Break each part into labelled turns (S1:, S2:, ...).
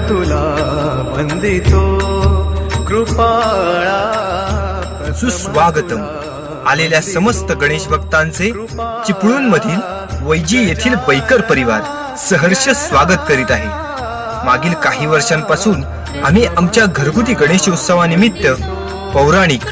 S1: तुला वंदितो कृपाळा।
S2: सुस्वागतम। आलेल्या समस्त गणेश भक्तांचे चिपळूणमधील वैजी येथील बैकर परिवार सहर्ष स्वागत करीत आहे। मागील काही वर्षांपासून आम्ही आमच्या घरगुती गणेशोत्सवानिमित्त पौराणिक,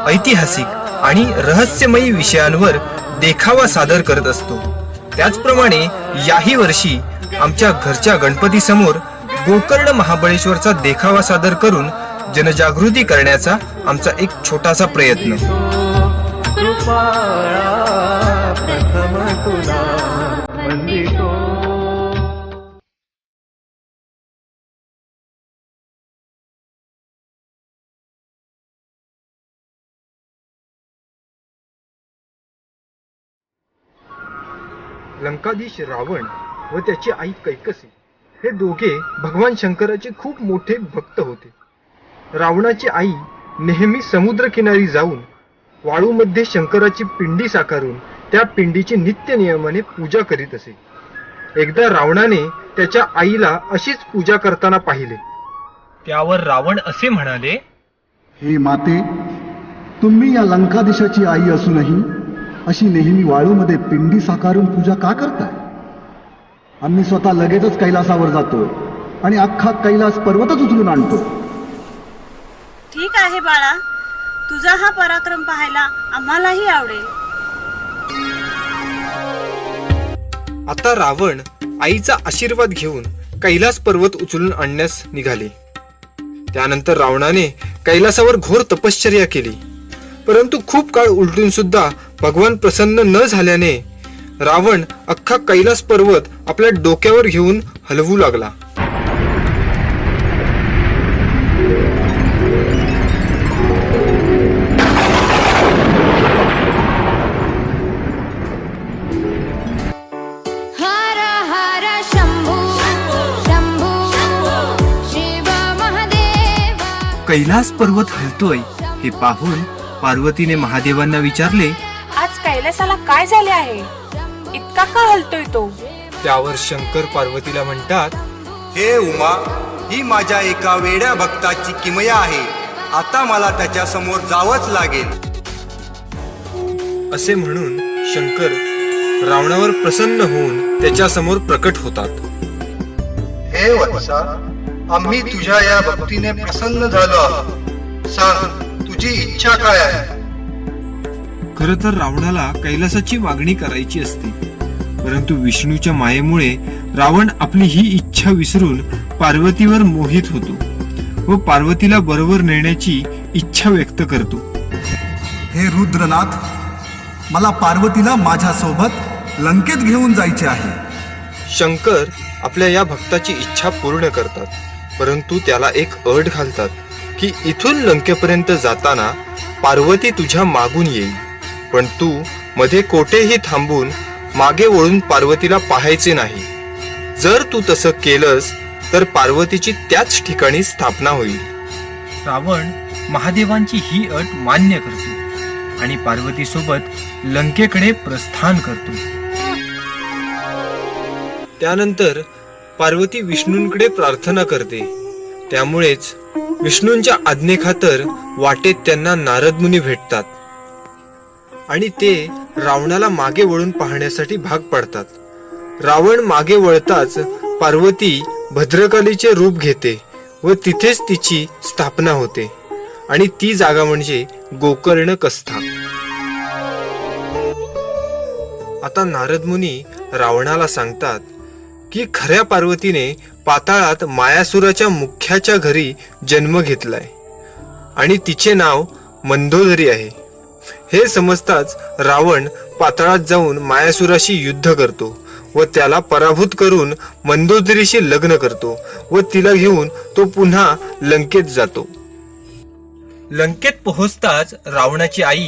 S2: ऐतिहासिक आणि रहस्यमयी विषयांवर देखावा सादर करत असतो। त्याचप्रमाणे याही वर्षी आमच्या घरच्या गणपती समोर गोकर्ण महाबळेश्वरचा देखावा सादर करून जनजागृती करण्याचा आमचा एक छोटासा प्रयत्न।
S1: प्रथम तुला वंदितो।
S2: लंकाधीश रावण व त्याची आई कैकसी हे दोघे भगवान शंकराचे खूप मोठे भक्त होते। रावणाची आई नेहमी समुद्रकिनारी जाऊन वाळूमध्ये शंकराची पिंडी साकारून त्या पिंडीची नित्य नियमाने पूजा करीत असे। एकदा रावणाने त्याच्या आईला अशीच पूजा करताना पाहिले। त्यावर रावण असे म्हणाले,
S3: हे माते, तुम्ही या लंकाधीशाची आई असूनही अशी नेहमी वाळूमध्ये पिंडी साकारून पूजा का करताय? आम्ही स्वतः लगेचच कैलासावर जातो आणि अख्खा कैलास पर्वतच उचलून आणतो।
S4: ठीक आहे बाळा, तुझा हा पराक्रम पाहायला आम्हालाही आवडेल।
S2: आता रावण आईचा आशीर्वाद घेऊन कैलास पर्वत उचलून आणण्यास निघाले। त्यानंतर रावणाने कैलासावर घोर तपश्चर्या केली, परंतु खूप काळ उलटून सुद्धा भगवान प्रसन्न न झाल्याने रावण अख्खा कैलास पर्वत आपल्या डोक्यावर घेऊन हलवू लागला। कैलास पर्वत हलतोय हे पाहून पार्वतीने महादेवांना विचारले,
S5: आज कैलासाला काय झाले आहे? इतका का हलतोय तो?
S2: त्यावर शंकर पार्वतीला म्हणतात,
S6: हे उमा, ही माझ्या एका वेड्या भक्ताची किमया आहे। आता मला त्याच्या समोर जावंच लागेल।
S2: असे म्हणून शंकर रावणावर प्रसन्न होऊन त्याच्या समोर प्रकट होतात।
S7: हे वत्सा, आम्ही तुझ्या या भक्तीने प्रसन्न झालो आहोत। सांग, तुझी इच्छा काय आहे?
S2: खर तर रावणाला कैलासाची मागणी करायची असते, परंतु विष्णूच्या मायेमुळे रावण आपली ही इच्छा विसरून पार्वतीवर मोहित होतो व पार्वतीला बरोबर नेण्याची इच्छा व्यक्त करतो।
S3: हे रुद्रनाथ, मला पार्वतीला माझ्या सोबत लंकेत घेऊन जायचे आहे।
S2: शंकर आपल्या या भक्ताची इच्छा पूर्ण करतात, परंतु त्याला एक अट घालतात की इथून लंकेपर्यंत जाताना पार्वती तुझ्या मागून येईल, पण तू मध्ये कोठेही थांबून मागे वळून पार्वतीला पाहायचे नाही। जर तू तसं केलंस तर पार्वतीची त्याच ठिकाणी स्थापना होईल। रावण महादेवांची ही अट मान्य करतो आणि पार्वतीसोबत लंकेकडे प्रस्थान करतो। त्यानंतर पार्वती विष्णूंकडे प्रार्थना करते। त्यामुळेच विष्णूंच्या आज्ञेखातर वाटेत त्यांना नारद मुनी भेटतात आणि ते रावणाला मागे वळून पाहण्यासाठी भाग पाडतात। रावण मागे वळताच पार्वती भद्रकालीचे रूप घेते व तिथेच तिची स्थापना होते आणि ती जागा म्हणजे गोकर्ण कस्था। आता नारद मुनी रावणाला सांगतात की खऱ्या पार्वतीने पाताळात मायासुराच्या मुख्याच्या घरी जन्म घेतलाय आणि तिचे नाव मंदोदरी आहे। हे समजताच रावण पाताळात जाऊन मायासुराशी युद्ध करतो व त्याला पराभूत करून मंदोदरीशी लग्न करतो व तिला घेऊन तो पुन्हा लंकेत जातो। लंकेत पोहोचताच रावणाची आई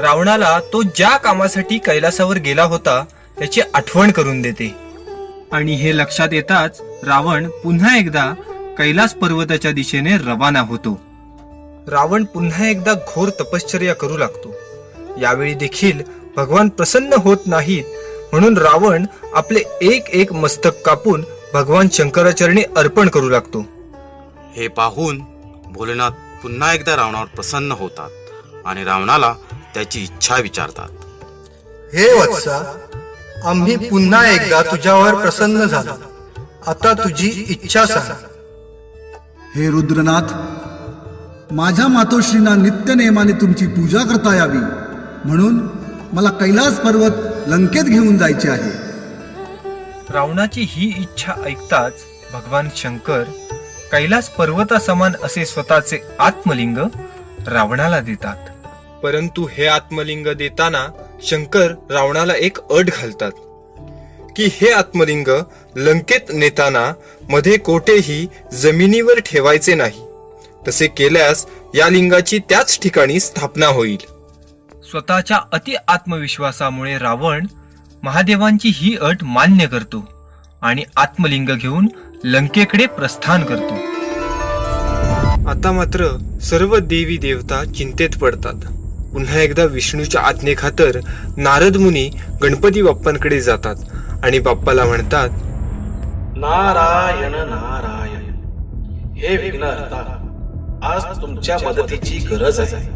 S2: रावणाला तो ज्या कामासाठी कैलासावर गेला होता त्याची आठवण करून देते आणि हे लक्षात येताच रावण पुन्हा एकदा कैलास पर्वताच्या दिशेने रवाना होतो। रावण पुन्हा एकदा घोर तपश्चर्या करू लागतो। यावेळी देखील भगवान प्रसन्न होत नाहीत, म्हणून रावण आपले एक एक मस्तक कापून भगवान शंकराचरणी अर्पण करू लागतो.
S8: हे पाहून भोलेनाथ पुन्हा एकदा रावणावर प्रसन्न होतात आणि रावणाला त्याची इच्छा विचारतात.
S7: हे वत्सा, आम्ही पुन्हा एकदा तुझ्यावर प्रसन्न झालो. आता तुझी इच्छा सांग.
S3: हे रुद्रनाथ, माझ्या मातोश्रींना नित्य नेमाने तुमची पूजा करता यावी म्हणून मला कैलास पर्वत लंकेत घेऊन जायचे आहे.
S2: रावणाची ही इच्छा ऐकताच भगवान शंकर कैलास पर्वतासमान असे स्वतःचे आत्मलिंग रावणाला देतात. परंतु हे आत्मलिंग देताना शंकर रावणाला एक अट घालतात की हे आत्मलिंग लंकेत नेताना मध्ये कोठेही जमिनीवर ठेवायचे नाही. तसे केल्यास या लिंगाची त्याच ठिकाणी स्थापना होईल. स्वतःच्या अति आत्मविश्वासामुळे रावण महादेवांची ही अट मान्य करतो आणि आत्मलिंग घेऊन लंकेकडे प्रस्थान करतो. आता मात्र सर्व देवी देवता चिंतेत पडतात. पुन्हा एकदा विष्णूच्या आज्ञेखातर नारद मुनी गणपती बाप्पांकडे जातात आणि बाप्पाला म्हणतात,
S9: नारायण नारायण, हे विघ्नहर्ता, आज तुमच्या मदतीची गरज आहे.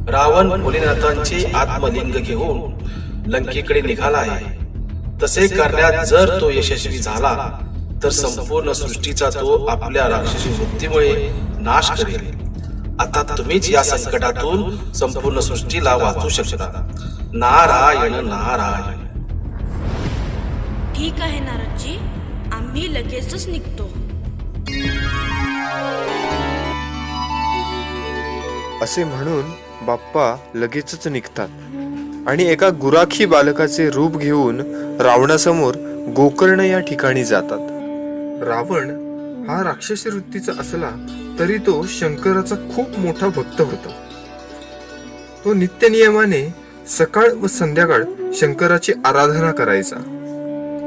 S9: रावण भोलेनाथांचे आत्मलिंग घेऊन लंकेकडे निघाला आहे. तसे करण्यात जर तो यशस्वी झाला तर संपूर्ण सृष्टीचा तो आपल्या राक्षसी वृत्तीमुळे नाश करेल. आता तुम्हीच या संकटातून संपूर्ण सृष्टीला वाचू शकता. नारायण नारायण.
S10: ठीक आहे नारदजी, आम्ही लगेचच निघतो.
S2: असे म्हणून बाप्पा लगेचच निघतात आणि एका गुराखी बालकाचे रूप घेऊन रावणासमोर गोकर्ण या ठिकाणी जातात. रावण हा राक्षसी वृत्तीचा असला तरी तो शंकराचा खूप मोठा भक्त होता. तो नित्य नियमाने सकाळ व संध्याकाळ शंकराची आराधना करायचा.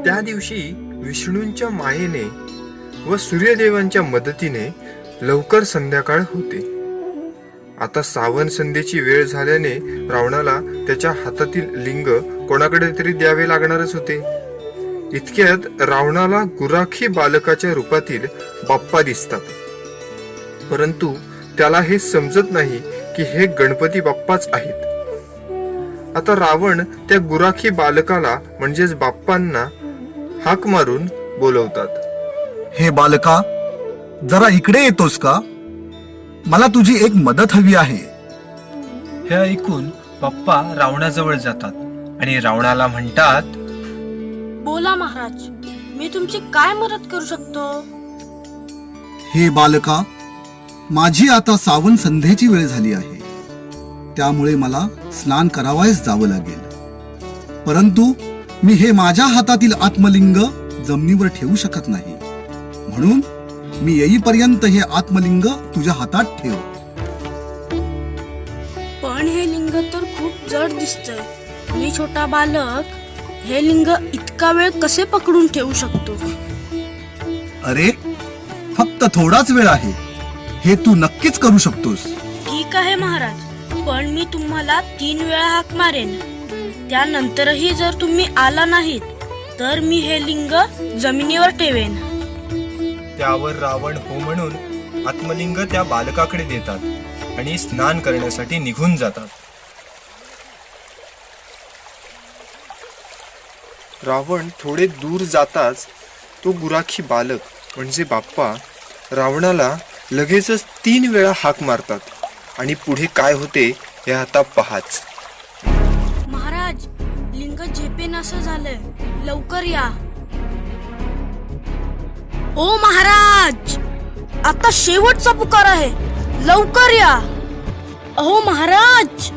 S2: त्या दिवशी विष्णूंच्या मायेने व सूर्यदेवांच्या मदतीने लवकर संध्याकाळ होते. आता सावन संध्येची वेळ झाल्याने रावणाला त्याच्या हातातील लिंग कोणाकडे तरी द्यावे लागणारच होते. इतक्यात रावणाला गुराखी बालकाच्या रूपातील बाप्पा दिसतात. परंतु त्याला हे समजत नाही की हे गणपती बाप्पाच आहेत. आता रावण त्या गुराखी बालकाला म्हणजेच बाप्पांना हाक मारून बोलवतात.
S3: हे बालका, जरा इकडे येतोस का? मला तुझी एक मदत हवी आहे.
S2: हे ऐकून बाप्पा रावणाजवळ जातात आणि रावणाला म्हणतात,
S10: बोला महाराज, मी तुमची काय मदत करू शकतो?
S3: हे बालका, माझी आता सावन संध्येची वेळ झाली आहे. त्यामुळे मला स्नान करावयास जावं लागेल. परंतु मी हे माझ्या हातातील आत्मलिंग जमिनीवर ठेवू शकत नाही. म्हणून मी येईपर्यंत हे आत्मलिंग तुझ्या हातात ठेव.
S10: पण हे लिंग तर खूप जड दिसतंय. मी छोटा बालक हे लिंग इतका वेळ कसे पकडून ठेवू शकतो?
S3: अरे, फक्त थोडाच वेळ आहे. हे तू नक्कीच करू शकतोस.
S10: ठीक आहे महाराज, पण मी तुम्हाला 3 वेळा हाक मारेन. त्यानंतरही जर तुम्ही आला नाहीत तर मी हे लिंग जमिनीवर ठेवेन.
S2: त्यावर रावण हो म्हणून आत्मलिंग त्या बालकाकडे देतात आणि स्नान करण्यासाठी निघून जातात. रावण थोडे दूर जाताच तो गुराखी बालक म्हणजे बाप्पा रावणाला लगेचच 3 वेळा हाक मारतात आणि पुढे काय होते हे आता पहाच.
S10: महाराज, लिंग झेपेन असं झालंय, लवकर या. ओ महाराज, आता शेवटचा पुकार आहे, लवकर या. अहो महाराज.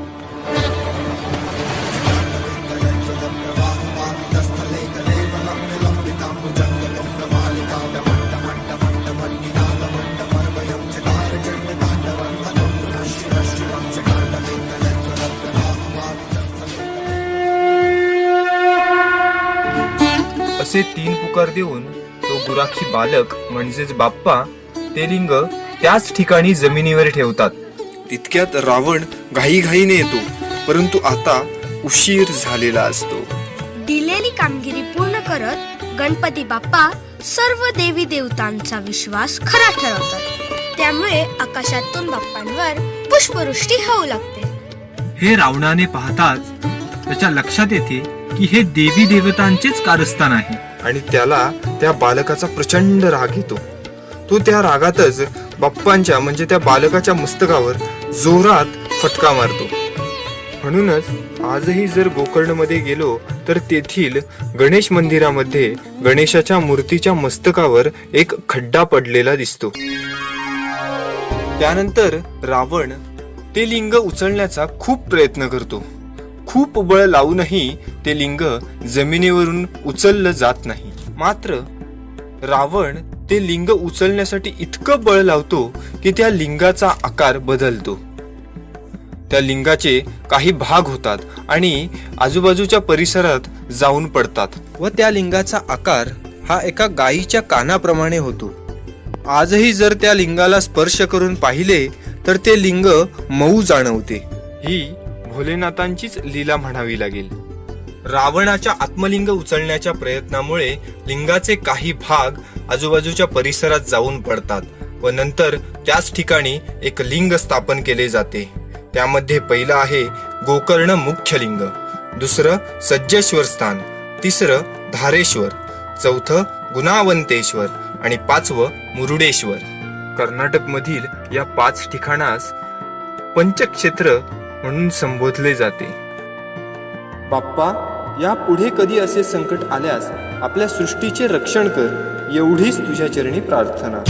S2: असे 3 पुकार देऊन तो गुराखी बालक म्हणजेच बाप्पा ते लिंग त्याच ठिकाणी जमिनीवर ठेवतात. तितक्यात रावण घाईघाईने येतो, परंतु आता उशीर झालेला असतो.
S11: दिलेली कामगिरी पूर्ण करत गणपती बाप्पा
S10: सर्व देवी देवतांचा विश्वास खरा ठरवतात. त्यामुळे आकाशातून बाप्पांवर पुष्पवृष्टी होऊ लागते.
S2: हे रावणाने पाहताच त्याच्या लक्षात येते की हे देवी देवतांचेच कारस्थान आहे आणि त्याला त्या बालकाचा प्रचंड राग येतो. तो त्या रागातच बाप्पांच्या म्हणजे त्या बालकाच्या मस्तकावर जोरात फटका मारतो. म्हणूनच आजही जर गोकर्णमध्ये गेलो तर तेथील गणेश मंदिरामध्ये गणेशाच्या मूर्तीच्या मस्तकावर एक खड्डा पडलेला दिसतो. त्यानंतर रावण ते लिंग उचलण्याचा खूप प्रयत्न करतो. खूप बळ लावूनही ते लिंग जमिनीवरून उचललं जात नाही. मात्र रावण ते लिंग उचलण्यासाठी इतकं बळ लावतो की त्या लिंगाचा आकार बदलतो. त्या लिंगाचे काही भाग होतात आणि आजूबाजूच्या परिसरात जाऊन पडतात व त्या लिंगाचा आकार हा एका गायीच्या कानाप्रमाणे होतो. आजही जर त्या लिंगाला स्पर्श करून पाहिले तर ते लिंग मऊ जाणवते. ही भोलेनाथांचीच लीला म्हणावी लागेल. रावणाच्या आत्मलिंग उचलण्याच्या प्रयत्नामुळे लिंगाचे काही भाग आजूबाजूच्या परिसरात जाऊन पडतात व नंतर त्याच ठिकाणी एक लिंग स्थापन केले जाते. त्यामध्ये पहिलं आहे गोकर्ण मुख्य लिंग, दुसरं सज्जेश्वर स्थान, तिसरं धारेश्वर, चौथं गुणावंतेश्वर आणि पाचवं मुरुडेश्वर. कर्नाटक मधील या 5 ठिकाणास पंचक्षेत्र म्हणून संबोधले जाते. बाप्पा, या पुढे कधी असे संकट आल्यास आपल्या सृष्टीचे रक्षण कर, एवढीच तुझ्या चरणी प्रार्थना.